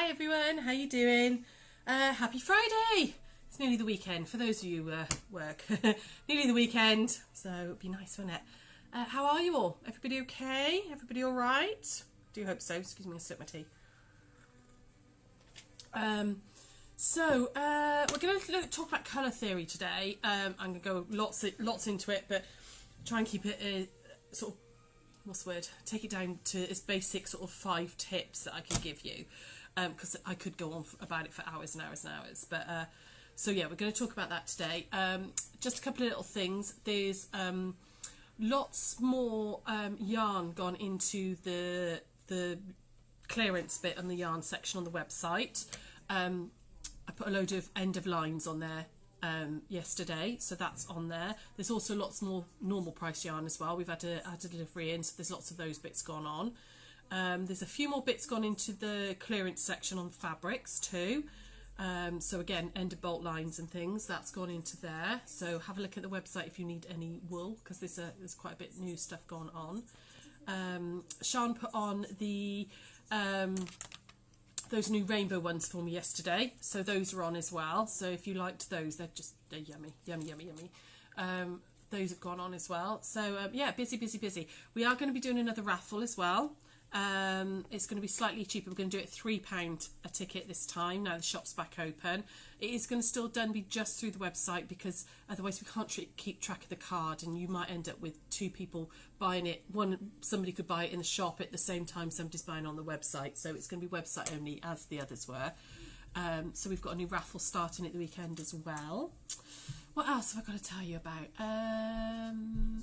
Hi everyone, how you doing? Happy Friday! It's nearly the weekend for those of you who work. Nearly the weekend, so it'd be nice, wouldn't it? How are you all? Everybody okay? Everybody all right? Do hope so. Excuse me, I sip my tea. We're going to talk about colour theory today. I'm going to go lots into it, but try and keep it sort of, what's the word? Take it down to its basic sort of 5 tips that I can give you, because I could go on about it for hours and hours and hours. But so yeah, we're going to talk about that today. Just a couple of little things. There's lots more yarn gone into the clearance bit on the yarn section on the website. I put a load of end of lines on there yesterday, so that's on there. There's also lots more normal price yarn as well. We've had a delivery in, so there's lots of those bits gone on. There's a few more bits gone into the clearance section on fabrics too. So again, end of bolt lines and things, that's gone into there. So have a look at the website if you need any wool, because there's quite a bit new stuff going on. Sian put on the those new rainbow ones for me yesterday, so those are on as well. So if you liked those, they're yummy. Those have gone on as well. So yeah, busy. We are going to be doing another raffle as well. It's going to be slightly cheaper. We're going to do it £3 a ticket this time. Now the shop's back open. It is going to still be just through the website, because otherwise we can't keep track of the card, and you might end up with 2 people buying it. Somebody could buy it in the shop at the same time somebody's buying on the website. So it's going to be website only, as the others were. So we've got a new raffle starting at the weekend as well. What else have I got to tell you about?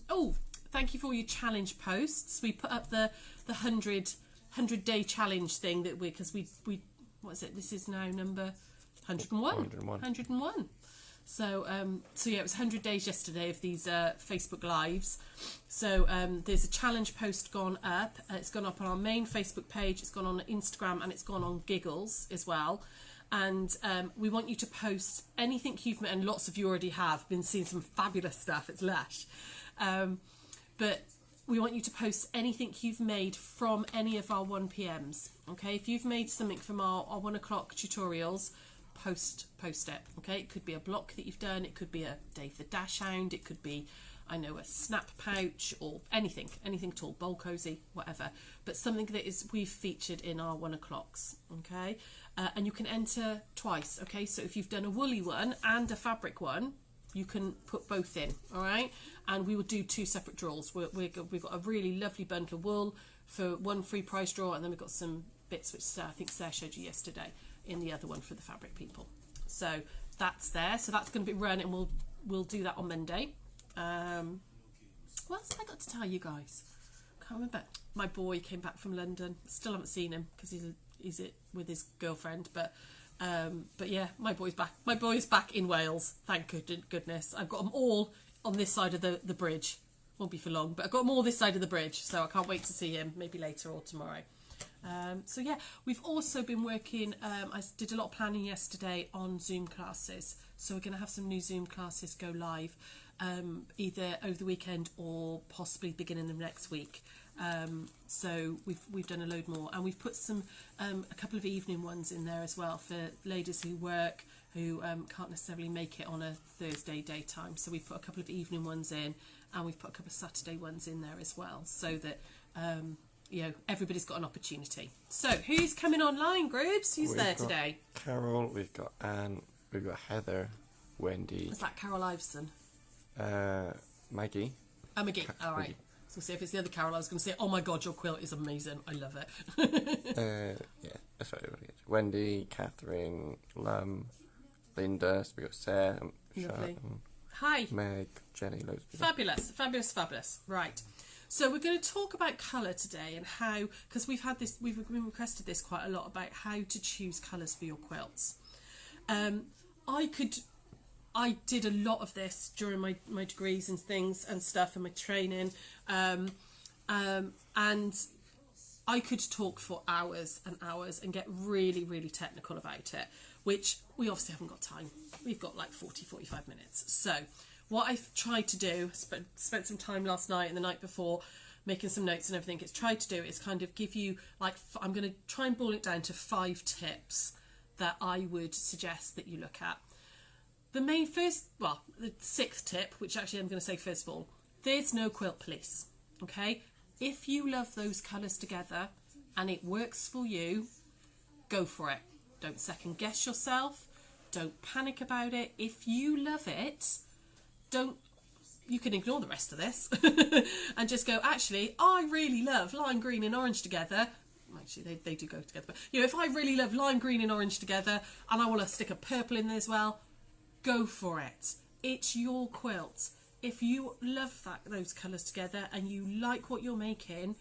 Oh, thank you for all your challenge posts. We put up the 100 day challenge thing that because we what is it? This is now number 101. So yeah, it was 100 days yesterday of these Facebook lives. So there's a challenge post gone up. It's gone up on our main Facebook page. It's gone on Instagram, and it's gone on Giggles as well. And we want you to post anything you've made, and lots of you already have been seeing some fabulous stuff. It's lush. But we want you to post anything you've made from any of our 1pms. Okay, if you've made something from our 1 o'clock tutorials, post it. Okay, it could be a block that you've done, it could be a Dave the Dash Hound, it could be, I know, a snap pouch, or anything at all, bowl cozy, whatever, but something that we've featured in our 1 o'clocks. Okay, and you can enter twice. Okay, so if you've done a woolly one and a fabric one, you can put both in. All right, and we will do 2 separate draws. We've got a really lovely bundle of wool for 1 free prize draw, and then we've got some bits which I think Sarah showed you yesterday in the other one for the fabric people. So that's there. So that's going to be run, and we'll do that on Monday. What else have I got to tell you guys? Can't remember. My boy came back from London. Still haven't seen him because he's with his girlfriend, but yeah, my boy's back. My boy's back in Wales. Thank goodness. I've got them all on this side of the bridge. Won't be for long, but I've got them all this side of the bridge, so I can't wait to see him, maybe later or tomorrow. So yeah, we've also been working, I did a lot of planning yesterday on Zoom classes. So we're going to have some new Zoom classes go live, either over the weekend or possibly beginning of next week. So we've done a load more, and we've put some a couple of evening ones in there as well for ladies who work, who can't necessarily make it on a Thursday daytime. So we've put a couple of evening ones in, and we've put a couple of Saturday ones in there as well, so that you know, everybody's got an opportunity. So who's coming online, groups? Who's there today? Carol, we've got Anne, we've got Heather, Wendy. Is that Carol Iveson? Maggie. Oh, Maggie. All right. So see if it's the other Carol, I was going to say, oh my God, your quilt is amazing. I love it. Yeah, that's right. Wendy, Catherine, Lum, Linda. So we got Sarah, Sharon, hi, Meg, Jenny, loads of people. Fabulous. Right. So we're going to talk about colour today, and how, because we've been requested this quite a lot, about how to choose colours for your quilts. I did a lot of this during my degrees and things and stuff, and my training, and I could talk for hours and hours and get really technical about it, which we obviously haven't got time. We've got like 40-45 minutes. So what I've tried to do, spent some time last night and the night before making some notes and everything, it's tried to do is kind of give you like, I'm going to try and boil it down to 5 tips that I would suggest that you look at. The the 6th tip, which actually I'm going to say first of all, there's no quilt police, okay? If you love those colours together and it works for you, go for it. Don't second guess yourself. Don't panic about it. If you love it, you can ignore the rest of this and just go, actually, I really love lime green and orange together. Actually, they do go together. But, you know, if I really love lime green and orange together and I want to stick a purple in there as well, go for it. It's your quilt. If you love those colours together and you like what you're making,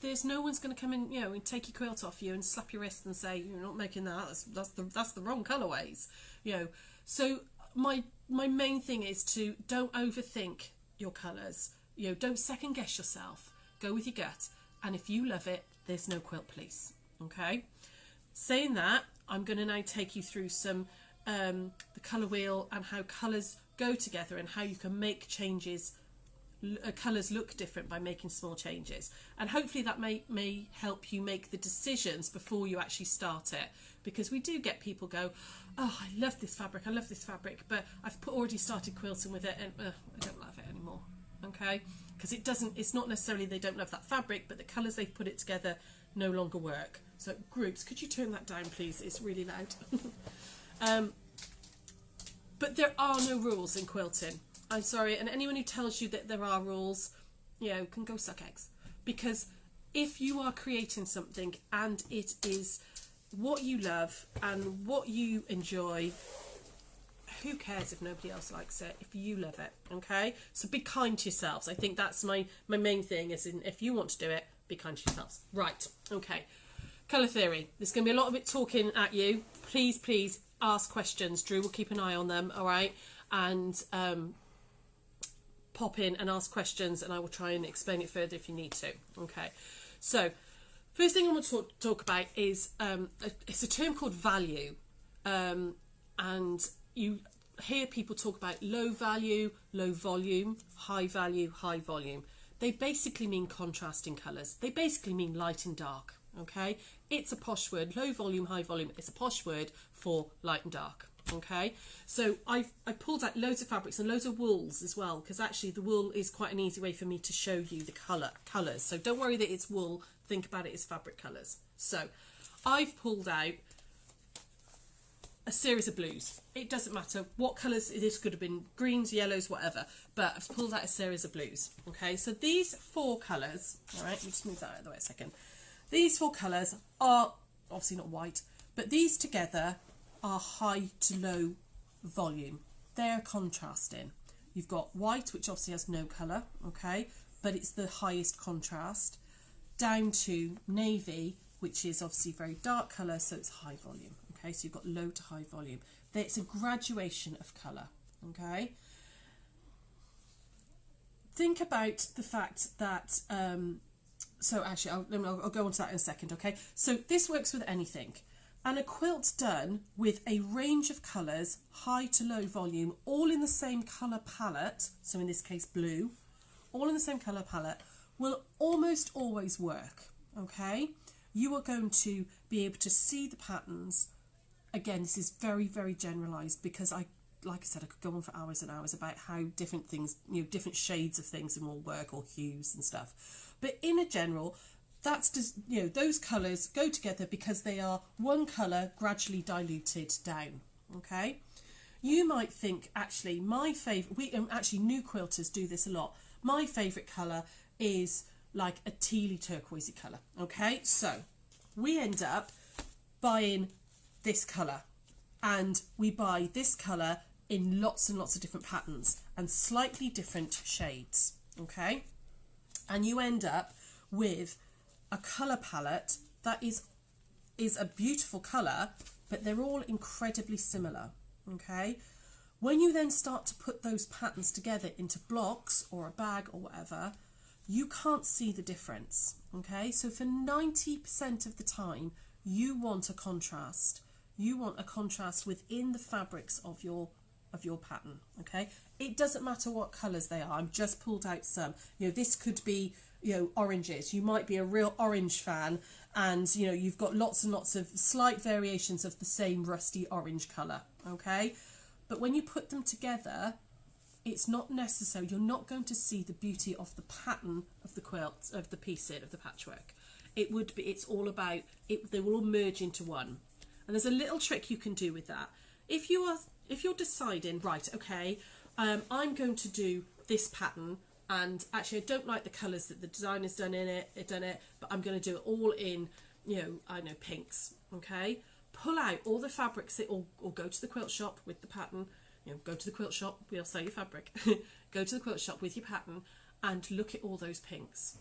there's no one's going to come in, you know, and take your quilt off you and slap your wrist and say, you're not making that. That's the wrong colourways, you know. So my main thing is to don't overthink your colours. You know, don't second guess yourself. Go with your gut. And if you love it, there's no quilt police. Okay. Saying that, I'm going to now take you through some the colour wheel and how colours go together and how you can make changes, colours look different by making small changes, and hopefully that may help you make the decisions before you actually start it, because we do get people go, oh, I love this fabric, but I've already started quilting with it and I don't love it anymore. Okay, because it's not necessarily they don't love that fabric, but the colours they've put it together no longer work. So groups, could you turn that down please, it's really loud. But there are no rules in quilting. I'm sorry, and anyone who tells you that there are rules, you know, can go suck eggs. Because if you are creating something and it is what you love and what you enjoy, who cares if nobody else likes it, if you love it, okay? So be kind to yourselves. I think that's my main thing, is if you want to do it, be kind to yourselves. Right, okay. Colour theory. There's going to be a lot of it talking at you. Please ask questions. Drew will keep an eye on them, all right? And pop in and ask questions and I will try and explain it further if you need to. Okay, so first thing I want to talk about is it's a term called value, and you hear people talk about low value, low volume, high value, high volume. They basically mean contrasting colours. They basically mean light and dark. Okay, it's a posh word. Low volume, high volume, it's a posh word for light and dark. Okay, so I pulled out loads of fabrics and loads of wools as well, because actually the wool is quite an easy way for me to show you the colours. So don't worry that it's wool, think about it as fabric colours. So I've pulled out a series of blues. It doesn't matter what colours, this could have been greens, yellows, whatever, but I've pulled out a series of blues. Okay, so these 4 colours, all right, let me just move that out of the way a second. These 4 colours are obviously not white, but these together are high to low volume. They're contrasting. You've got white, which obviously has no colour, okay, but it's the highest contrast, down to navy, which is obviously very dark colour, so it's high volume. Okay, so you've got low to high volume. It's a graduation of colour. Okay. Think about the fact that so actually I'll go on to that in a second. Okay, so this works with anything. And a quilt done with a range of colours, high to low volume, all in the same colour palette, so in this case blue, all in the same colour palette, will almost always work, okay? You are going to be able to see the patterns. Again, this is very, very generalised, because like I said, I could go on for hours and hours about how different things, you know, different shades of things will work, or hues and stuff. But in a general, that's just, you know, those colours go together because they are one colour gradually diluted down, okay? You might think, actually, my favourite, actually new quilters do this a lot, my favourite colour is like a tealy turquoisey colour, okay? So we end up buying this colour, and we buy this colour in lots and lots of different patterns and slightly different shades, okay? And you end up with a colour palette that is a beautiful colour, but they're all incredibly similar, okay? When you then start to put those patterns together into blocks or a bag or whatever, you can't see the difference, okay? So for 90% of the time, you want a contrast. You want a contrast within the fabrics of your of your pattern. Okay, it doesn't matter what colours they are. I've just pulled out some. You know, this could be, you know, oranges. You might be a real orange fan, and you know, you've got lots and lots of slight variations of the same rusty orange colour. Okay, but when you put them together, it's not necessary. You're not going to see the beauty of the pattern of the quilt, of the piecing, of the patchwork. It would be, it's all about it. They will all merge into one. And there's a little trick you can do with that. If you're deciding, right, okay, I'm going to do this pattern, and actually I don't like the colours that the designer's done it, but I'm going to do it all in, you know, I know, pinks. Okay, pull out all the fabrics or go to the quilt shop with the pattern. You know, go to the quilt shop, we'll sell you fabric. Go to the quilt shop with your pattern and look at all those pinks.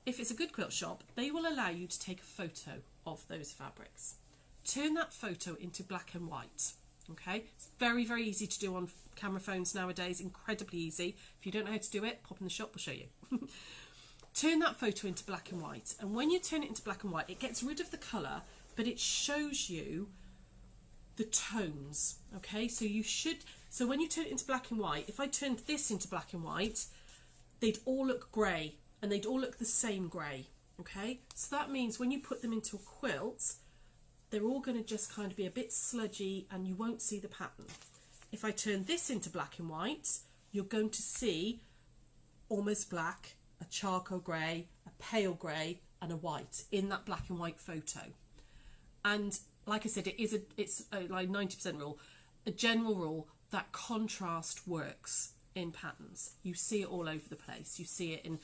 If it's a good quilt shop, they will allow you to take a photo of those fabrics. Turn that photo into black and white. Okay, it's very, very easy to do on camera phones nowadays, incredibly easy. If you don't know how to do it, pop in the shop, we'll show you. Turn that photo into black and white, and when you turn it into black and white, it gets rid of the colour, but it shows you the tones. Okay, so when you turn it into black and white, if I turned this into black and white, they'd all look grey, and they'd all look the same grey. Okay, so that means when you put them into a quilt, they're all going to just kind of be a bit sludgy and you won't see the pattern. If I turn this into black and white, you're going to see almost black, a charcoal grey, a pale grey and a white in that black and white photo. And like I said, it's a like 90% rule, a general rule, that contrast works in patterns. You see it all over the place. You see it in,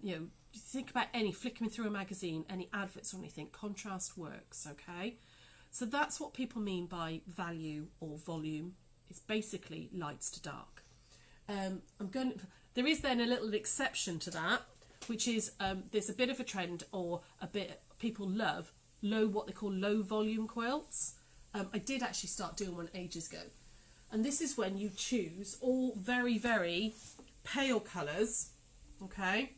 you know, think about any flickering through a magazine, any adverts or anything, contrast works. Okay, so that's what people mean by value or volume. It's basically lights to dark. There is then a little exception to that, which is there's a bit of a trend, or a bit people love what they call low volume quilts. I did actually start doing one ages ago, and this is when you choose all very, very pale colours. Okay,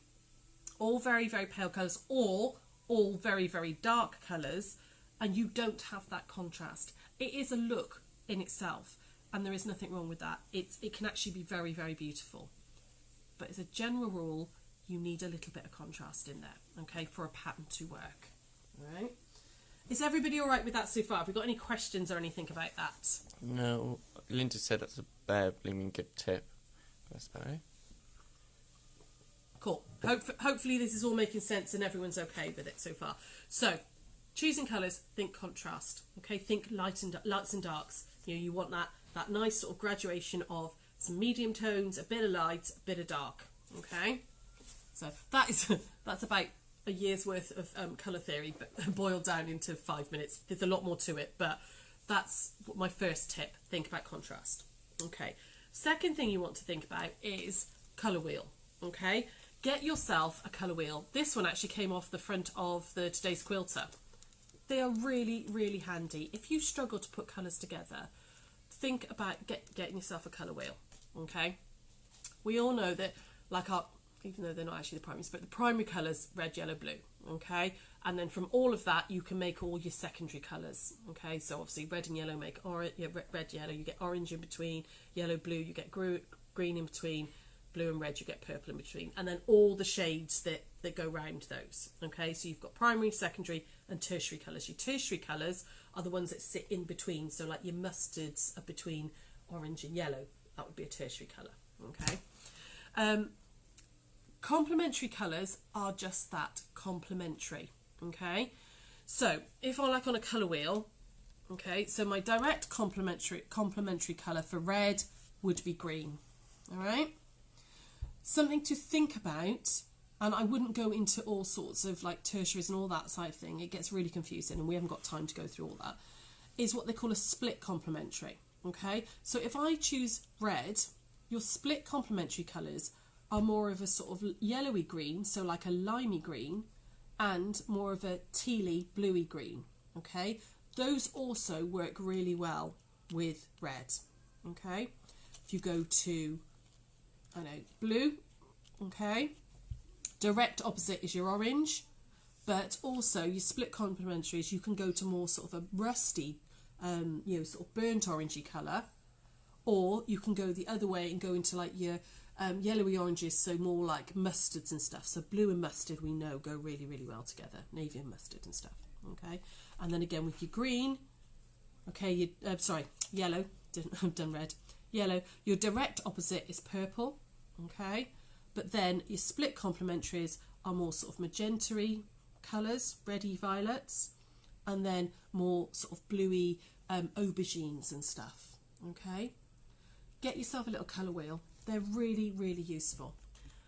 all very, very pale colours, or all very, very dark colours, and you don't have that contrast. It is a look in itself, and there is nothing wrong with that. It can actually be very, very beautiful. But as a general rule, you need a little bit of contrast in there, okay, for a pattern to work. All right. Is everybody all right with that so far? Have we got any questions or anything about that? No, Linda said that's a bare blooming good tip. That's about it. Cool. Hopefully this is all making sense and everyone's okay with it so far. So, choosing colours, think contrast. Okay, think lights and darks. You know, you want that nice sort of graduation of some medium tones, a bit of light, a bit of dark. Okay, so that's about a year's worth of colour theory, but boiled down into 5 minutes. There's a lot more to it, but that's my first tip. Think about contrast. Okay. Second thing you want to think about is colour wheel. Okay. Get yourself a colour wheel. This one actually came off the front of the Today's Quilter. They are really, really handy. If you struggle to put colours together, think about getting yourself a colour wheel. Okay. We all know that, like even though they're not actually the primaries, but the primary colours, red, yellow, blue. Okay. And then from all of that, you can make all your secondary colours. Okay. So obviously red and yellow make orange. Yeah, red, yellow, you get orange in between. Yellow, blue, you get green in between. Blue and red, you get purple in between, and then all the shades that go round those. Okay, so you've got primary, secondary and tertiary colours. Your tertiary colours are the ones that sit in between, so like your mustards are between orange and yellow. That would be a tertiary colour. Okay. Complementary colours are just that, complementary. Okay, so if I like on a colour wheel, okay, so my direct complementary colour for red would be green. All right. Something to think about, and I wouldn't go into all sorts of like tertiaries and all that side of thing, it gets really confusing and we haven't got time to go through all that, is what they call a split complementary. Okay, so if I choose red, your split complementary colours are more of a sort of yellowy green, so like a limey green, and more of a tealy bluey green. Okay, those also work really well with red. Okay, if you go to, I know, blue, okay, direct opposite is your orange, but also your split complementaries, you can go to more sort of a rusty, you know, sort of burnt orangey colour, or you can go the other way and go into like your yellowy oranges, so more like mustards and stuff. So blue and mustard we know go really, really well together, navy and mustard and stuff. Okay, and then again with your green, okay, yellow, I've done red, yellow, your direct opposite is purple, okay, but then your split complementaries are more sort of magenta-y colours, reddy violets, and then more sort of bluey aubergines and stuff, okay. Get yourself a little colour wheel. They're really, really useful.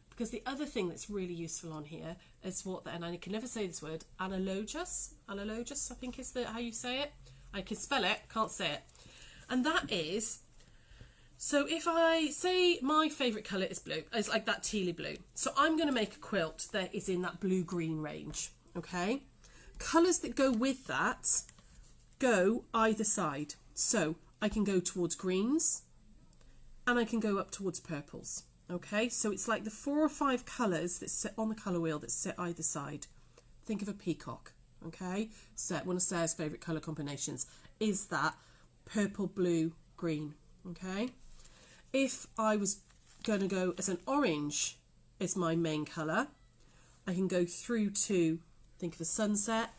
Because the other thing that's really useful on here is and I can never say this word, analogous, I think is how you say it. I can spell it, can't say it. And that is, so if I say my favourite colour is blue, it's like that tealy blue. So I'm going to make a quilt that is in that blue-green range, okay? Colours that go with that go either side. So I can go towards greens and I can go up towards purples. Okay, so it's like the 4 or 5 colours that sit on the colour wheel that sit either side. Think of a peacock, okay? So one of Sarah's favourite colour combinations is that purple, blue, green, okay? If I was going to go as an orange as my main colour, I can go through to, think of a sunset,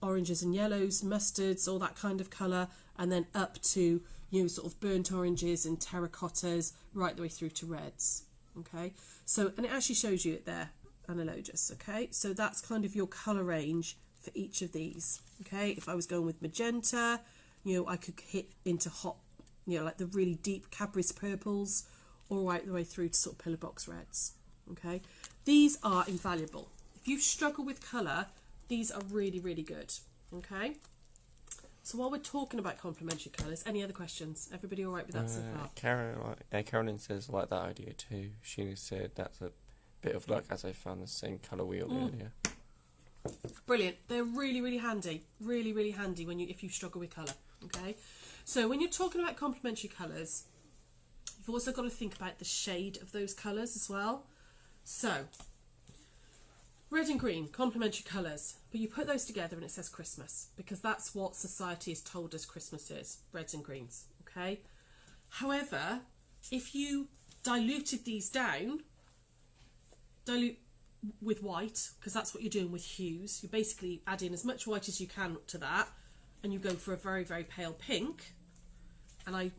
oranges and yellows, mustards, all that kind of colour, and then up to, sort of burnt oranges and terracottas, right the way through to reds. Okay, so, and it actually shows you it there, analogous, okay, so that's kind of your colour range for each of these, okay. If I was going with magenta, I could hit into hot, like the really deep Cadbury's purples, all right the way through to sort of pillar box reds, okay. These are invaluable. If you struggle with colour, these are really, really good, okay. So while we're talking about complementary colours, any other questions? Everybody all right with that so far? Carolyn says like that idea too. She said that's a bit of luck as I found the same colour wheel earlier. Brilliant. They're really, really handy. Really, really handy if you struggle with colour. Okay. So when you're talking about complementary colours, you've also got to think about the shade of those colours as well. So red and green, complementary colours, but you put those together and it says Christmas, because that's what society has told us Christmas is, reds and greens, okay? However, if you diluted these down, dilute with white, because that's what you're doing with hues, you basically add in as much white as you can to that, and you go for a very, very pale pink, and I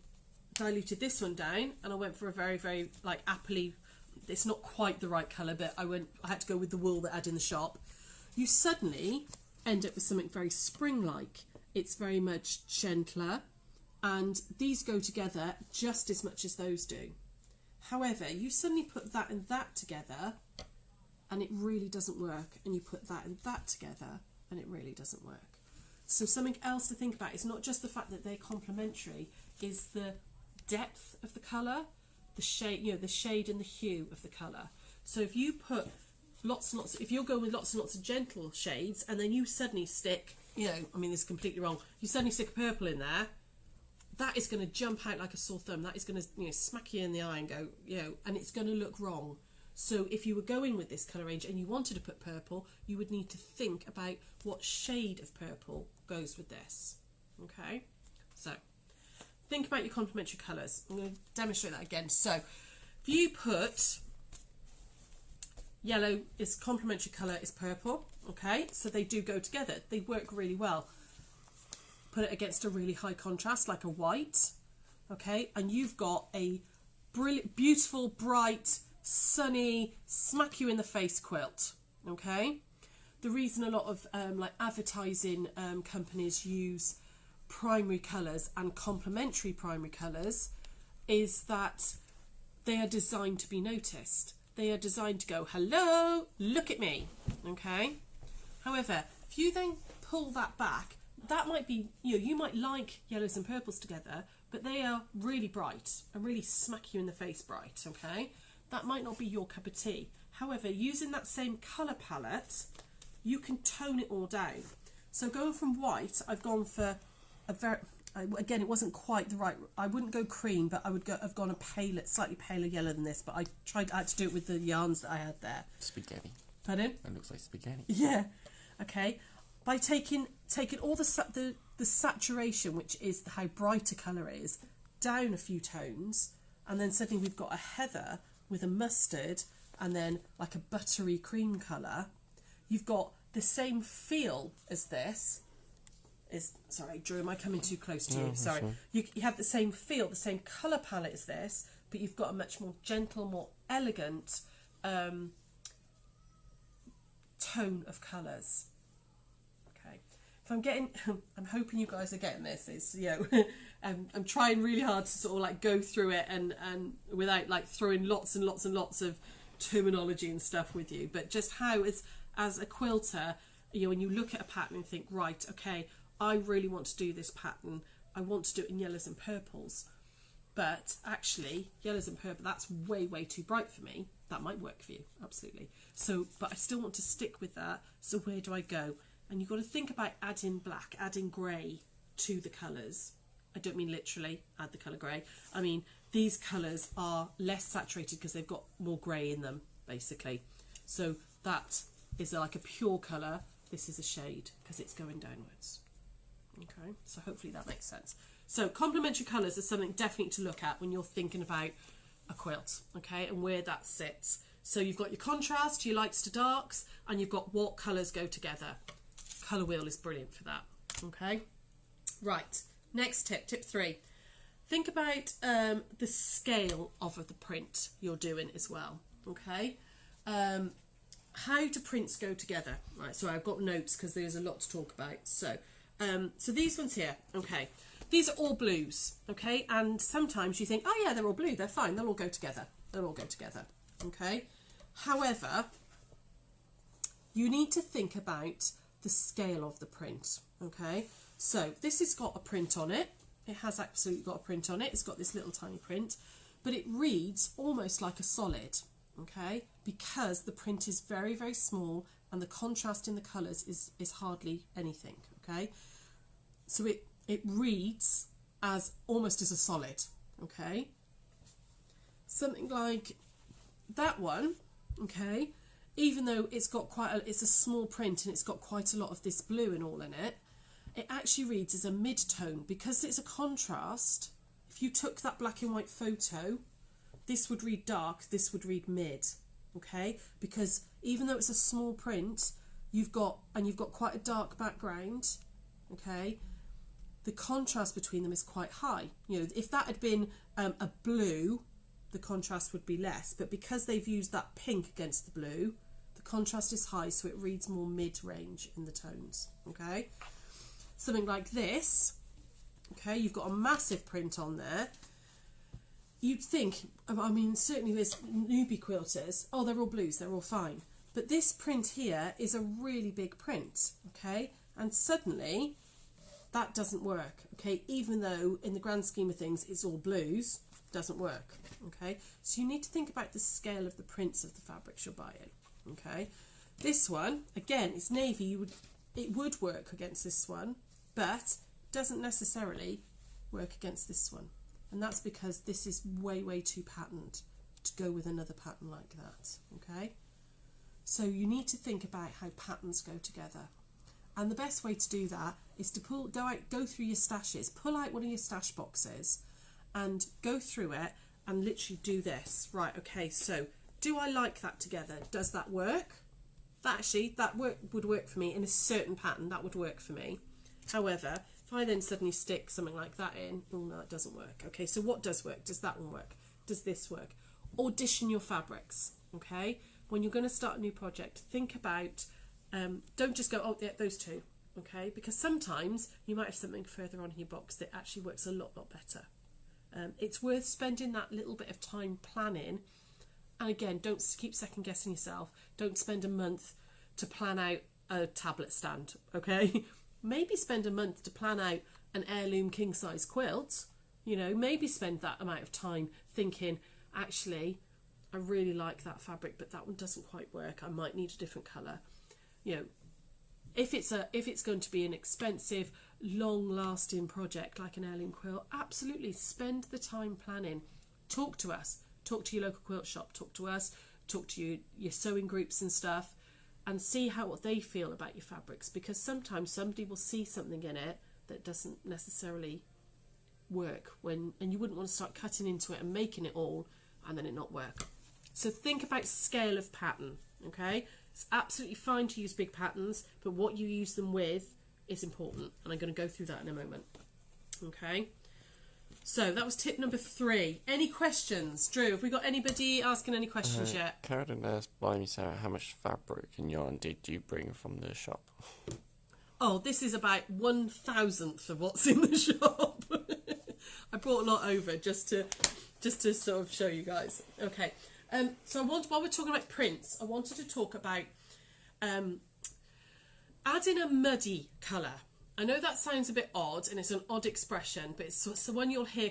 diluted this one down, and I went for a very, very, like, appley, it's not quite the right colour, but I had to go with the wool that I had in the shop. You suddenly end up with something very spring-like. It's very much gentler, and these go together just as much as those do. However, you suddenly put that and that together, and it really doesn't work. And you put that and that together, and it really doesn't work. So something else to think about is not just the fact that they're complementary, is the depth of the colour, the shade, the shade and the hue of the colour. So if you put lots and lots, if you're going with lots and lots of gentle shades, and then you suddenly stick, this is completely wrong, you suddenly stick a purple in there, that is going to jump out like a sore thumb. That is going to, smack you in the eye and go, and it's going to look wrong. So if you were going with this colour range and you wanted to put purple, you would need to think about what shade of purple goes with this. Okay, so think about your complementary colours. I'm going to demonstrate that again. So if you put yellow is complementary colour is purple, okay, so they do go together. They work really well. Put it against a really high contrast like a white, okay, and you've got a brilliant, beautiful, bright, sunny, smack you in the face quilt, okay. The reason a lot of like advertising companies use primary colours and complementary primary colours is that they are designed to be noticed. They are designed to go, hello, look at me, okay? However, if you then pull that back, that might be, you might like yellows and purples together, but they are really bright and really smack you in the face bright, okay? That might not be your cup of tea. However, using that same colour palette, you can tone it all down. So going from white, I've gone for again, it wasn't quite the right, I wouldn't go cream, but I would have gone a slightly paler yellow than this, but I had to do it with the yarns that I had there. Spaghetti. Pardon? It looks like spaghetti. Yeah. Okay. By taking all the saturation, which is how bright a colour is, down a few tones, and then suddenly we've got a heather with a mustard and then like a buttery cream colour. You've got the same feel as this. Sorry, Drew, am I coming too close to you? Sorry. You have the same feel, the same colour palette as this, but you've got a much more gentle, more elegant tone of colours. Okay. If I'm getting, I'm hoping you guys are getting this. It's, I'm trying really hard to sort of like go through it and without like throwing lots and lots and lots of terminology and stuff with you, but just how it's, as a quilter, when you look at a pattern and think, right, okay, I really want to do this pattern. I want to do it in yellows and purples, but actually yellows and purple, that's way, way too bright for me. That might work for you, absolutely. So, but I still want to stick with that. So where do I go? And you've got to think about adding black, adding grey to the colours. I don't mean literally add the colour grey. I mean, these colours are less saturated because they've got more grey in them, basically. So that is like a pure colour. This is a shade because it's going downwards. Okay, so hopefully that makes sense. So complementary colours are something definitely to look at when you're thinking about a quilt, okay, and where that sits. So you've got your contrast, your lights to darks, and you've got what colours go together. Colour wheel is brilliant for that, okay. Right, next tip, tip 3. Think about the scale of the print you're doing as well, okay. How do prints go together? Right, so I've got notes because there's a lot to talk about. So these ones here, okay, these are all blues, okay, and sometimes you think, oh yeah, they're all blue, they're fine, they'll all go together, okay. However, you need to think about the scale of the print, okay. So this has got a print on it. It has absolutely got a print on it. It's got this little tiny print, but it reads almost like a solid, okay, because the print is very, very small and the contrast in the colours is hardly anything, okay. So it reads as almost as a solid, okay. Something like that one, okay, even though it's got it's a small print and it's got quite a lot of this blue and all in it, it actually reads as a mid-tone because it's a contrast. If you took that black and white photo, this would read dark, this would read mid, okay, because even though it's a small print, you've got quite a dark background, okay, the contrast between them is quite high. If that had been a blue, the contrast would be less, but because they've used that pink against the blue, the contrast is high, so it reads more mid-range in the tones, okay. Something like this, okay, you've got a massive print on there. You'd think, I mean, certainly there's newbie quilters, oh, they're all blues, they're all fine. But this print here is a really big print, okay, and suddenly that doesn't work, okay, even though in the grand scheme of things it's all blues, doesn't work, okay. So you need to think about the scale of the prints of the fabrics you're buying, okay. This one, again, it's navy, it would work against this one, but doesn't necessarily work against this one. And that's because this is way, way too patterned to go with another pattern like that, okay? So you need to think about how patterns go together. And the best way to do that is to go through your stashes, pull out one of your stash boxes and go through it and literally do this. Right, okay, so do I like that together? Does that work? That would work for me in a certain pattern, that would work for me. However, if I then suddenly stick something like that in, oh no, it doesn't work. Okay, so what does work? Does that one work? Does this work? Audition your fabrics, okay? When you're going to start a new project, think about, don't just go, oh, yeah, those two, okay? Because sometimes you might have something further on in your box that actually works a lot better. It's worth spending that little bit of time planning. And again, don't keep second guessing yourself. Don't spend a month to plan out a tablet stand, okay? Maybe spend a month to plan out an heirloom king size quilt. Maybe spend that amount of time thinking, actually, I really like that fabric, but that one doesn't quite work. I might need a different colour. If it's going to be an expensive, long-lasting project like an heirloom quilt, absolutely spend the time planning. Talk to us. Talk to your local quilt shop. Talk to us. Talk to your sewing groups and stuff, and see what they feel about your fabrics. Because sometimes somebody will see something in it that doesn't necessarily work and you wouldn't want to start cutting into it and making it all and then it not work. So think about scale of pattern, okay? It's absolutely fine to use big patterns, but what you use them with is important, and I'm going to go through that in a moment. Okay, so that was tip number 3. Any questions? Drew, have we got anybody asking any questions yet? Karen asked, blimey Sarah, how much fabric and yarn did you bring from the shop? Oh, this is about 1,000th of what's in the shop. I brought a lot over just to sort of show you guys. Okay, so while we're talking about prints, I wanted to talk about adding a muddy colour. I know that sounds a bit odd and it's an odd expression, but it's one you'll hear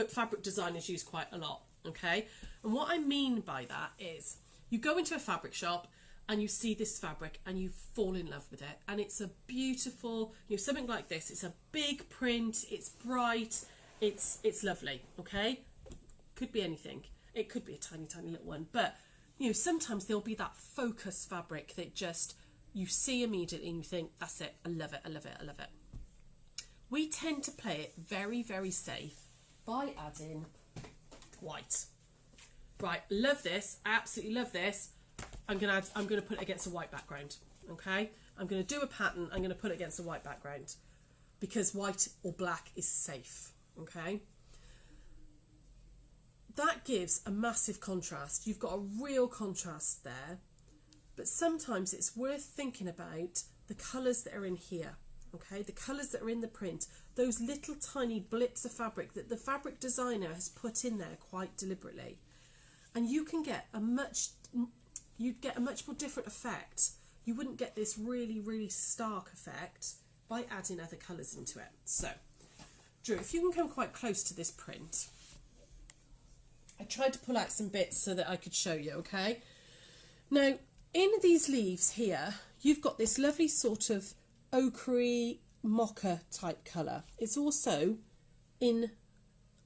fabric designers use quite a lot, okay? And what I mean by that is you go into a fabric shop and you see this fabric and you fall in love with it, and it's a beautiful, something like this. It's a big print, it's bright, it's lovely, okay? Could be anything. It could be a tiny, tiny little one, but sometimes there'll be that focus fabric that just you see immediately and you think, that's it, I love it, I love it, I love it. We tend to play it very, very safe by adding white. Right, love this, absolutely love this. I'm gonna put it against a white background, okay? I'm gonna do a pattern, I'm gonna put it against a white background because white or black is safe, okay? That gives a massive contrast. You've got a real contrast there, but sometimes it's worth thinking about the colours that are in here, okay? The colours that are in the print, those little tiny blips of fabric that the fabric designer has put in there quite deliberately. And you can get you'd get a much more different effect. You wouldn't get this really, really stark effect by adding other colours into it. So, Drew, if you can come quite close to this print. I tried to pull out some bits so that I could show you, okay? Now, in these leaves here, you've got this lovely sort of ochre mocha type colour. It's also in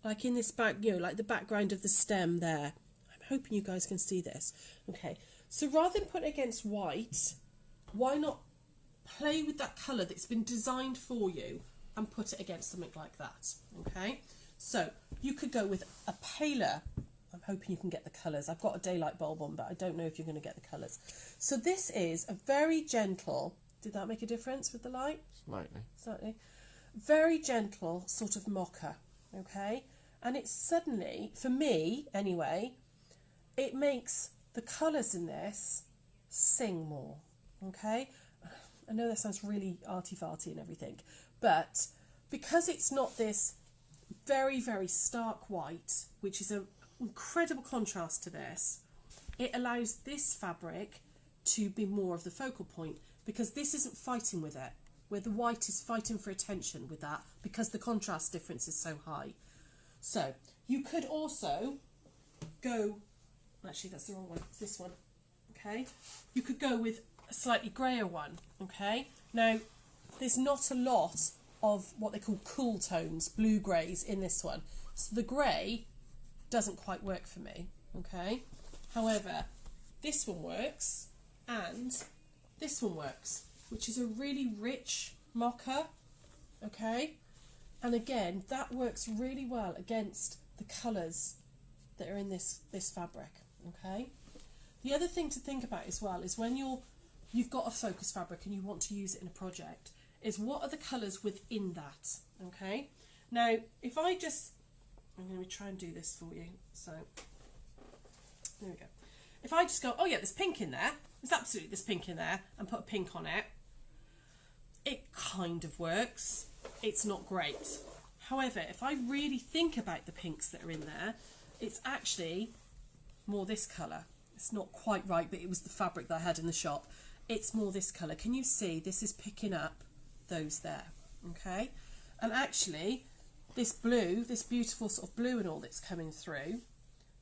this back, like the background of the stem there. I'm hoping you guys can see this. Okay, so rather than put it against white, why not play with that colour that's been designed for you and put it against something like that, okay? So you could go with a paler, I'm hoping you can get the colours. I've got a daylight bulb on, but I don't know if you're going to get the colours. So this is a very gentle, did that make a difference with the light? Slightly. Very gentle sort of mocha, okay? And it's suddenly, for me anyway, it makes the colours in this sing more, okay? I know that sounds really arty-farty and everything, but because it's not this very, very stark white, which is an incredible contrast to this, it allows this fabric to be more of the focal point, because this isn't fighting with it, where the white is fighting for attention with that, because the contrast difference is so high. So you could also go, actually that's the wrong one, it's this one, okay? You could go with a slightly greyer one, okay? Now, there's not a lot of what they call cool tones, blue greys in this one. So the grey doesn't quite work for me, okay? However, this one works and this one works, which is a really rich mocha, okay? And again, that works really well against the colours that are in this fabric, okay? The other thing to think about as well is when you've got a focus fabric and you want to use it in a project, is what are the colours within that, okay? Now, if I'm going to try and do this for you, so, there we go. If I just go, oh yeah, there's pink in there, there's pink in there, and put a pink on it, it kind of works. It's not great. However, if I really think about the pinks that are in there, it's actually more this colour. It's not quite right, but it was the fabric that I had in the shop. It's more this colour. Can you see? This is picking up those there, okay? And actually, this blue, this beautiful sort of blue and all that's coming through,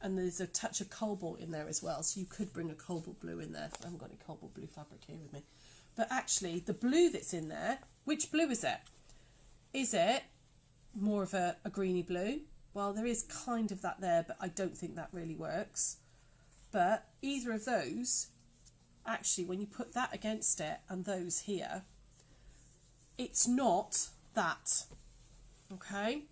and there's a touch of cobalt in there as well, so you could bring a cobalt blue in there. I haven't got any cobalt blue fabric here with me. But actually, the blue that's in there, which blue is it? Is it more of a greeny blue? Well, there is kind of that there, but I don't think that really works. But either of those, actually, when you put that against it and those here, it's not that, okay?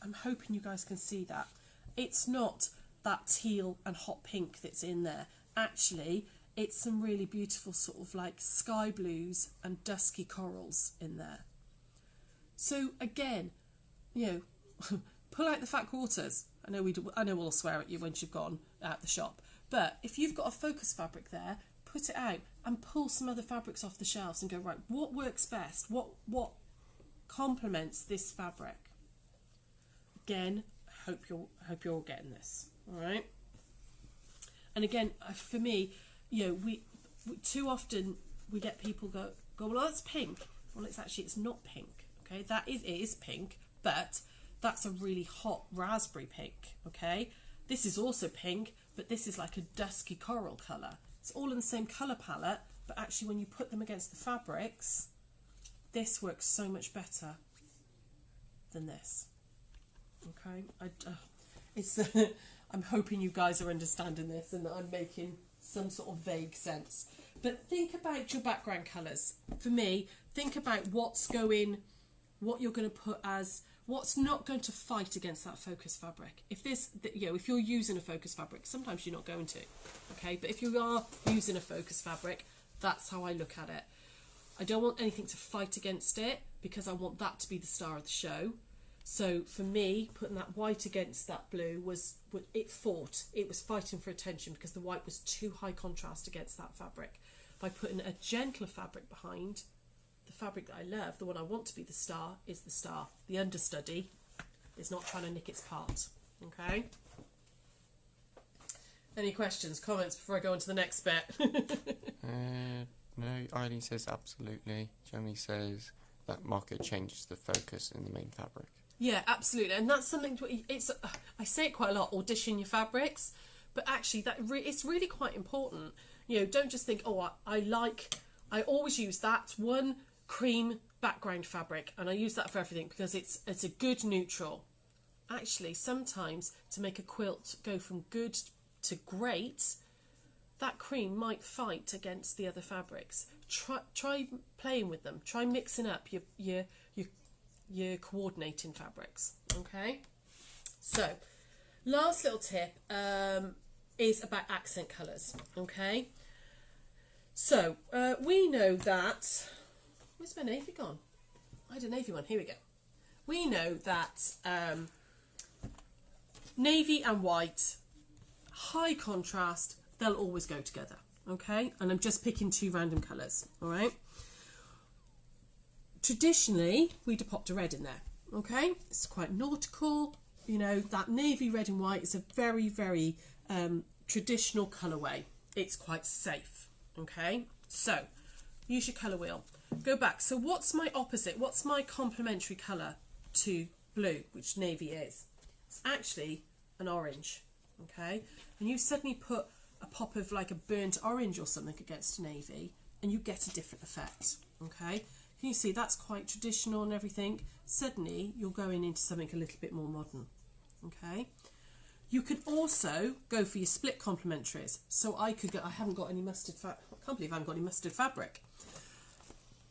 I'm hoping you guys can see that. It's not that teal and hot pink that's in there. Actually, it's some really beautiful sort of like sky blues and dusky corals in there. So again, you know, pull out the fat quarters. I know we'll swear at you once you've gone out the shop. But if you've got a focus fabric there, put it out and pull some other fabrics off the shelves and go, right, what works best? What complements this fabric? Again, hope you're all getting this. All right. And again, for me, you know, we too often we get people go, well, that's pink. Well, it's not pink. Okay, it is pink, but that's a really hot raspberry pink. Okay, this is also pink, but this is like a dusky coral colour. It's all in the same colour palette, but actually when you put them against the fabrics, this works so much better than this. Okay, I'm hoping you guys are understanding this and that I'm making some sort of vague sense. But think about your background colours. For me, think about what you're going to put as, what's not going to fight against that focus fabric. If you're using a focus fabric, sometimes you're not going to, okay? But if you are using a focus fabric, that's how I look at it. I don't want anything to fight against it because I want that to be the star of the show. So for me, putting that white against that blue was fighting for attention because the white was too high contrast against that fabric. By putting a gentler fabric behind, the fabric that I love, the one I want to be the star, is the star. The understudy is not trying to nick its part. Okay? Any questions, comments before I go on to the next bit? No, Eileen says absolutely. Jeremy says that marker changes the focus in the main fabric. Yeah, absolutely, and that's something. I say it quite a lot. Audition your fabrics, but actually, it's really quite important. You know, don't just think, oh, I always use that one cream background fabric, and I use that for everything because it's a good neutral. Actually, sometimes to make a quilt go from good to great, that cream might fight against the other fabrics. Try playing with them. Try mixing up your coordinating fabrics. Okay, so last little tip is about accent colours. Okay, so we know that, where's my navy gone? I had a navy one, here we go. We know that navy and white, high contrast, they'll always go together. Okay, and I'm just picking two random colours. All right. Traditionally, we'd have popped a red in there, okay? It's quite nautical, you know, that navy, red and white is a very, very traditional colourway. It's quite safe, okay? So, use your colour wheel. Go back. So what's my opposite? What's my complementary colour to blue, which navy is? It's actually an orange, okay? And you suddenly put a pop of like a burnt orange or something against navy and you get a different effect, okay? Can you see that's quite traditional and everything? Suddenly you're going into something a little bit more modern. Okay. You could also go for your split complementaries. So I haven't got any mustard I can't believe I haven't got any mustard fabric.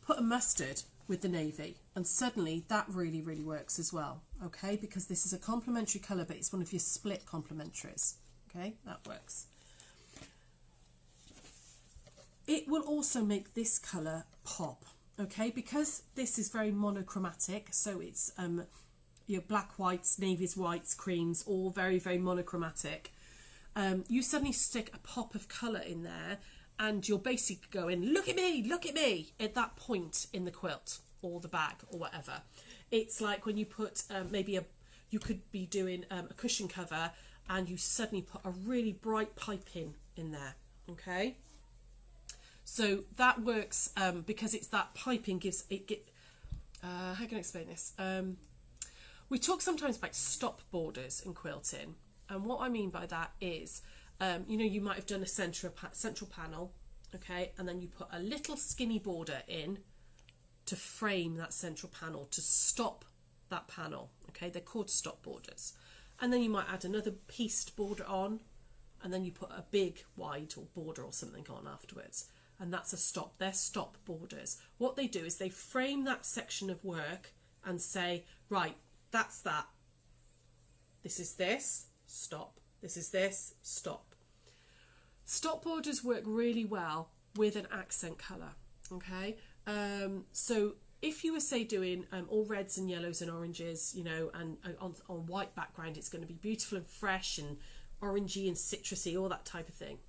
Put a mustard with the navy and suddenly that really, really works as well. Okay, because this is a complementary colour but it's one of your split complementaries. Okay, that works. It will also make this colour pop. Okay, because this is very monochromatic, so it's your black whites, navies, whites, creams, all very, very monochromatic. You suddenly stick a pop of colour in there and you're basically going, look at me, at that point in the quilt or the bag or whatever. It's like when you put you could be doing a cushion cover and you suddenly put a really bright piping in there, okay? So that works because it's that piping gives it. How can I explain this? We talk sometimes about stop borders in quilting, and what I mean by that is, you know, you might have done a central panel, okay, and then you put a little skinny border in to frame that central panel to stop that panel. Okay, they're called stop borders, and then you might add another pieced border on, and then you put a big wide or border or something on afterwards. And that's a stop. They're stop borders. What they do is they frame that section of work and say, right, that's that. This is this, stop. This is this, stop. Stop borders work really well with an accent colour, okay? So if you were, say, doing all reds and yellows and oranges, you know, and on white background, it's going to be beautiful and fresh and orangey and citrusy, all that type of thing.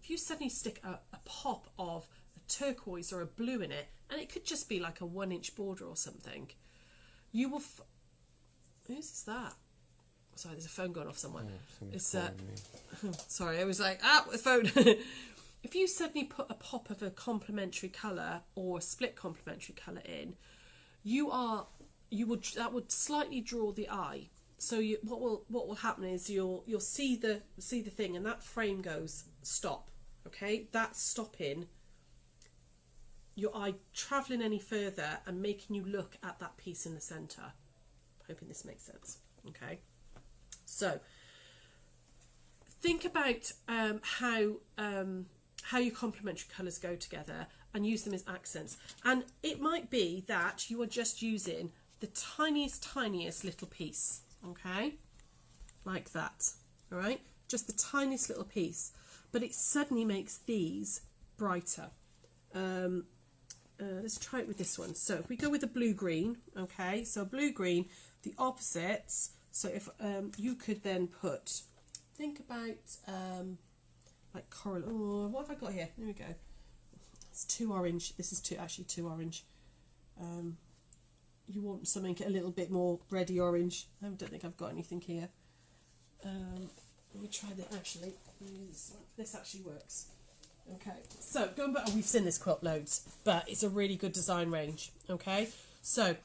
If you suddenly stick a pop of a turquoise or a blue in it, and it could just be like a 1-inch border or something, you will... Who's that? Sorry, there's a phone going off somewhere. It's sorry, I was like, the phone. If you suddenly put a pop of a complementary colour or a split complementary colour in, that would slightly draw the eye. So what will happen is you'll see the thing, and that frame goes stop. Okay, that's stopping your eye travelling any further and making you look at that piece in the centre. Hoping this makes sense. Okay, so think about how your complementary colours go together and use them as accents. And it might be that you are just using the tiniest little piece, okay, like that, all right, just the tiniest little piece, but it suddenly makes these brighter. Let's try it with this one. So if we go with the blue-green, okay, so blue-green, the opposites, so if you could then put, think about like coral. Oh, what have I got here? There we go. It's too orange. This is actually too orange. You want something a little bit more reddy orange. I don't think I've got anything here. Let me try that. Actually, this actually works. Okay, so going back, we've seen this quilt loads, but it's a really good design range. Okay, so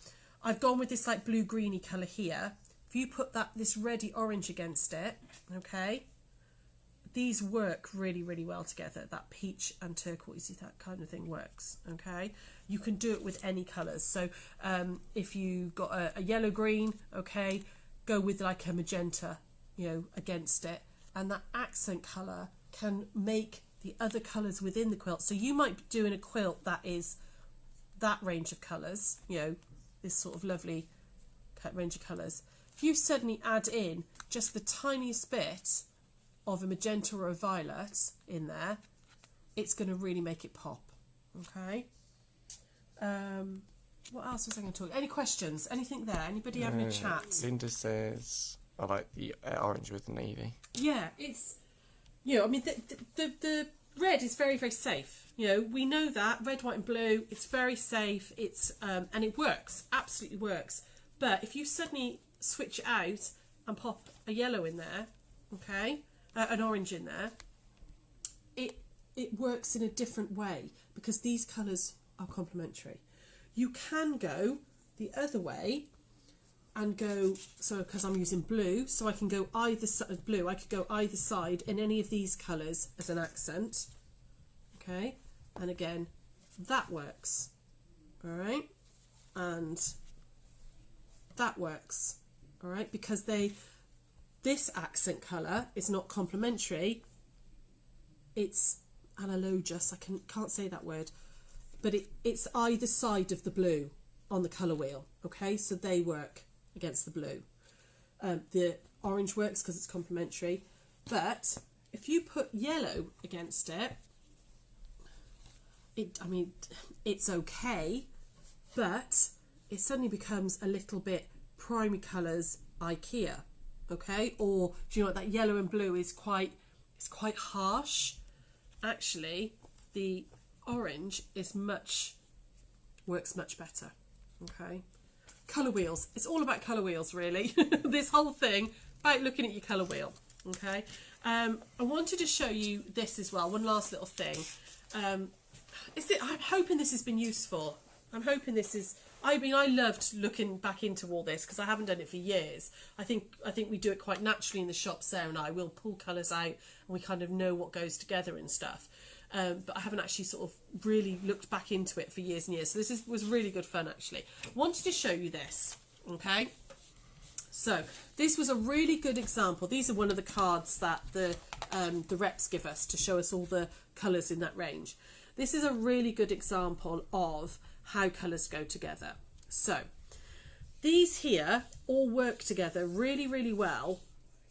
I've gone with this like blue greeny colour here. If you put this reddy orange against it, okay, these work really, really well together. That peach and turquoise, that kind of thing works. Okay, you can do it with any colours. So if you got a yellow green, okay, go with like a magenta, you know, against it, and that accent colour can make the other colours within the quilt. So you might be doing a quilt that is that range of colours, you know, this sort of lovely range of colours. If you suddenly add in just the tiniest bit of a magenta or a violet in there, it's going to really make it pop. Okay. What else was I going to talk? Any questions? Anything there? Anybody having a chat? Linda says, I like the orange with the navy. Yeah, it's, you know, I mean, the red is very, very safe. You know, we know that red, white, and blue. It's very safe. It's and it works, absolutely works. But if you suddenly switch it out and pop a yellow in there, okay, an orange in there, it works in a different way because these colours are complementary. You can go the other way and go, so because I'm using blue, so I can go either side, blue, I could go either side in any of these colours as an accent, okay, and again, that works, all right, and that works, all right, because this accent colour is not complementary, it's analogous, I can't say that word, but it's either side of the blue on the colour wheel, okay, so they work against the blue. The orange works because it's complementary, but if you put yellow against it, I mean, it's okay, but it suddenly becomes a little bit primary colours IKEA, okay? Or do you know what, that yellow and blue is quite harsh. Actually, the orange works much better, okay? Colour wheels. It's all about colour wheels, really. This whole thing about looking at your colour wheel, okay? I wanted to show you this as well, one last little thing. I'm hoping this has been useful. I'm hoping this is... I mean, I loved looking back into all this because I haven't done it for years. I think we do it quite naturally in the shop, Sarah and I. We'll pull colours out and we kind of know what goes together and stuff. But I haven't actually sort of really looked back into it for years and years. So this was really good fun, actually. Wanted to show you this, okay? So this was a really good example. These are one of the cards that the reps give us to show us all the colours in that range. This is a really good example of how colours go together. So these here all work together really, really well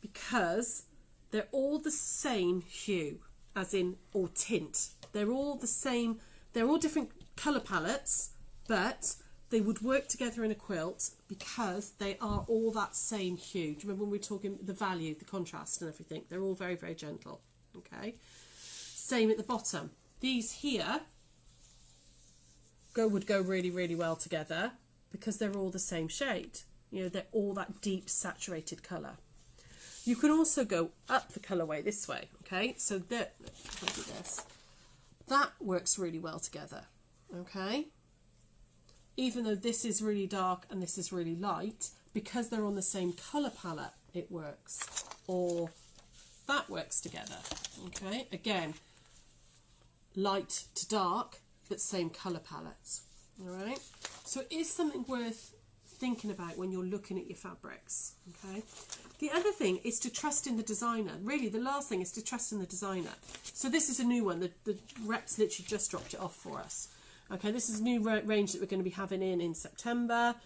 because they're all the same hue, as in, or tint. They're all the same, they're all different colour palettes, but they would work together in a quilt because they are all that same hue. Do you remember when we were talking the value, the contrast and everything? They're all very, very gentle, okay? Same at the bottom. These here would go really, really well together because they're all the same shade. You know, they're all that deep saturated colour. You can also go up the colourway this way, okay? So that, if I do this, that works really well together, okay? Even though this is really dark and this is really light, because they're on the same colour palette, it works. Or that works together, okay? Again, light to dark, but same colour palettes, all right? So it is something worth thinking about when you're looking at your fabrics, okay? The other thing is to trust in the designer. Really, the last thing is to trust in the designer. So this is a new one. The reps literally just dropped it off for us. Okay, this is a new range that we're going to be having in September.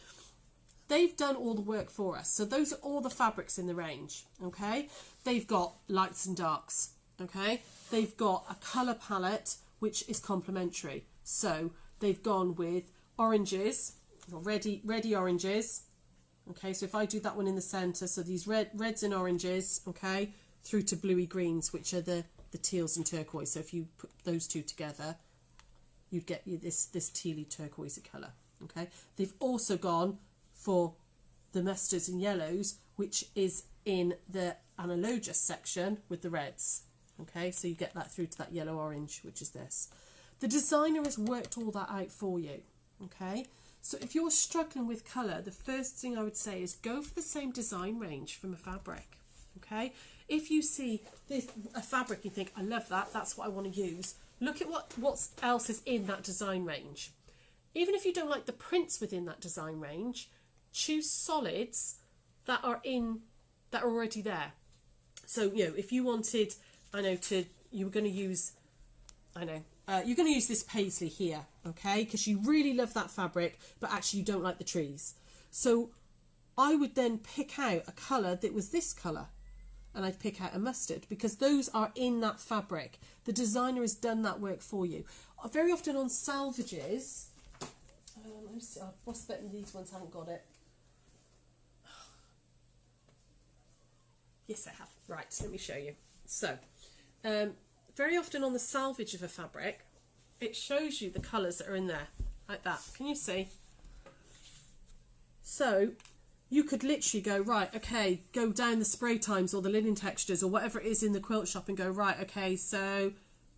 They've done all the work for us. So those are all the fabrics in the range, okay? They've got lights and darks, okay? They've got a colour palette, which is complementary. So they've gone with oranges, ready oranges. Okay, so if I do that one in the centre, so these reds and oranges, okay, through to bluey greens, which are the teals and turquoise. So if you put those two together, you'd get this tealy turquoise colour, okay. They've also gone for the mustards and yellows, which is in the analogous section with the reds, okay. So you get that through to that yellow orange, which is this. The designer has worked all that out for you, okay. So if you're struggling with colour, the first thing I would say is go for the same design range from a fabric, okay? If you see a fabric, you think, I love that, that's what I want to use, look at what else is in that design range. Even if you don't like the prints within that design range, choose solids that are already there. So, you know, if you wanted, you were going to use, you're going to use this paisley here, okay, because you really love that fabric, but actually you don't like the trees. So I would then pick out a colour that was this colour, and I'd pick out a mustard, because those are in that fabric. The designer has done that work for you. Very often on salvages, what's betting these ones haven't got it? Yes, I have. Right, let me show you. So, very often on the salvage of a fabric, it shows you the colours that are in there, like that. Can you see? So you could literally go, right, okay, go down the spray times or the linen textures or whatever it is in the quilt shop and go, right, okay, so,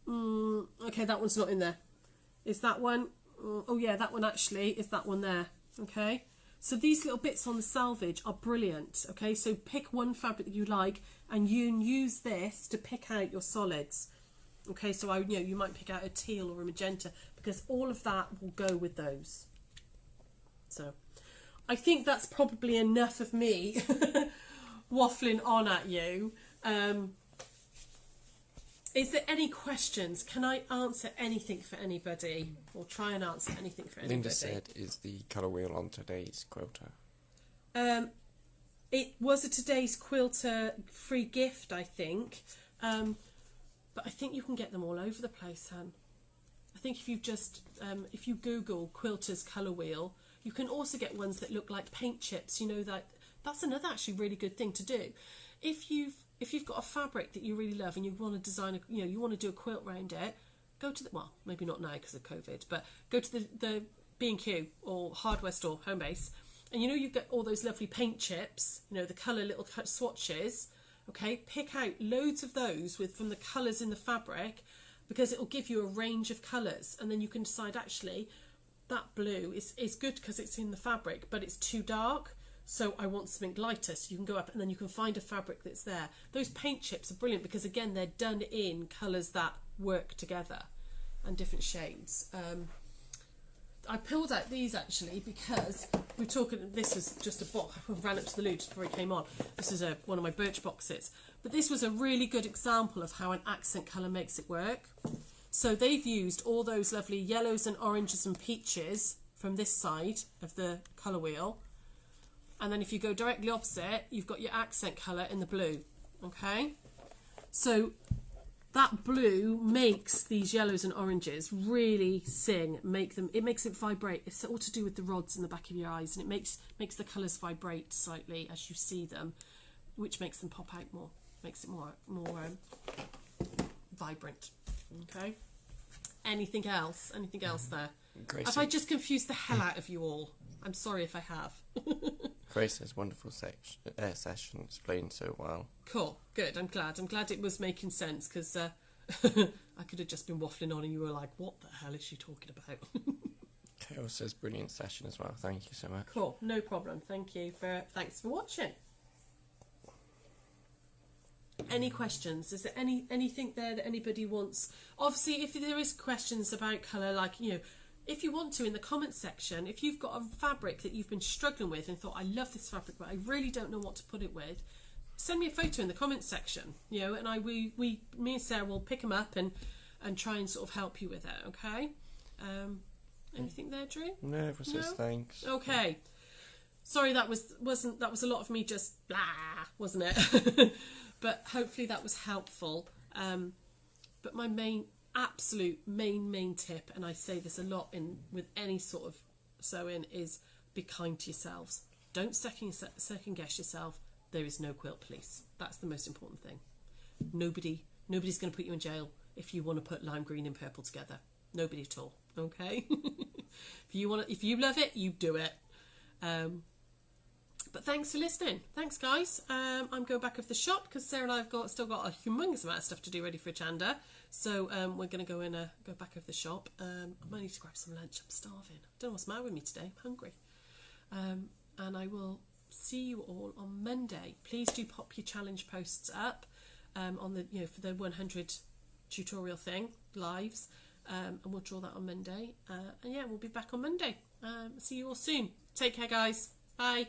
okay, that one's not in there. Is that one? Oh yeah, that one actually is that one there, okay? So these little bits on the salvage are brilliant, okay? So pick one fabric that you like and you use this to pick out your solids. Okay, so you might pick out a teal or a magenta because all of that will go with those. So I think that's probably enough of me waffling on at you. Is there any questions? Can I answer anything for anybody? Or try and answer anything for anybody? Linda said, is the colour wheel on today's quilter? It was a today's quilter free gift, I think. But I think you can get them all over the place, Han. I think if you just, if you Google quilters colour wheel, you can also get ones that look like paint chips. You know, that's another actually really good thing to do. If you've got a fabric that you really love and you want to design, you want to do a quilt around it, go to well, maybe not now because of COVID, but go to the B&Q or hardware store, Homebase, and you've got all those lovely paint chips, the colour little swatches. Okay, pick out loads of those from the colours in the fabric, because it will give you a range of colours, and then you can decide actually that blue is good because it's in the fabric, but it's too dark, so I want something lighter. So you can go up and then you can find a fabric that's there. Those paint chips are brilliant because again they're done in colours that work together and different shades. I pulled out these actually because we're talking, this was just a box, I ran up to the loo just before it came on. This is one of my birch boxes. But this was a really good example of how an accent colour makes it work. So they've used all those lovely yellows and oranges and peaches from this side of the colour wheel. And then if you go directly opposite, you've got your accent colour in the blue. Okay? So that blue makes these yellows and oranges really sing, it makes it vibrate. It's all to do with the rods in the back of your eyes, and it makes the colours vibrate slightly as you see them, which makes them pop out more, makes it more vibrant. Okay? Anything else there? Grace, Have I just confused the hell out of you all? I'm sorry if I have. Grace's wonderful session explained so well. Cool, good. I'm glad it was making sense, because I could have just been waffling on and you were like, what the hell is she talking about? Kale says brilliant session as well. Thank you so much. Cool, no problem. Thanks for watching. Any questions? Is there anything there that anybody wants? Obviously, if there is questions about colour, like, you know, if you want to, in the comments section, if you've got a fabric that you've been struggling with and thought, I love this fabric, but I really don't know what to put it with, send me a photo in the comments section, you know, and me and Sarah will pick them up and try and sort of help you with it, okay? Anything there, Drew? No, everyone says thanks. Okay. Sorry, that was a lot of me just blah, wasn't it? But hopefully that was helpful. But my absolute main tip, and I say this a lot with any sort of sewing, is be kind to yourselves. Don't second guess yourself. There is no quilt police. That's the most important thing. Nobody's going to put you in jail if you want to put lime green and purple together. Nobody at all. Okay. If you love it, you do it. But thanks for listening. Thanks, guys. I'm going back of the shop because Sarah and I have still got a humongous amount of stuff to do ready for Chanda. So we're going to go back of the shop. I might need to grab some lunch. I'm starving. I don't know what's the matter with me today. I'm hungry. And I will see you all on Monday. Please do pop your challenge posts up on the for the 100 tutorial thing lives, and we'll draw that on Monday. And yeah, we'll be back on Monday. See you all soon. Take care, guys. Bye.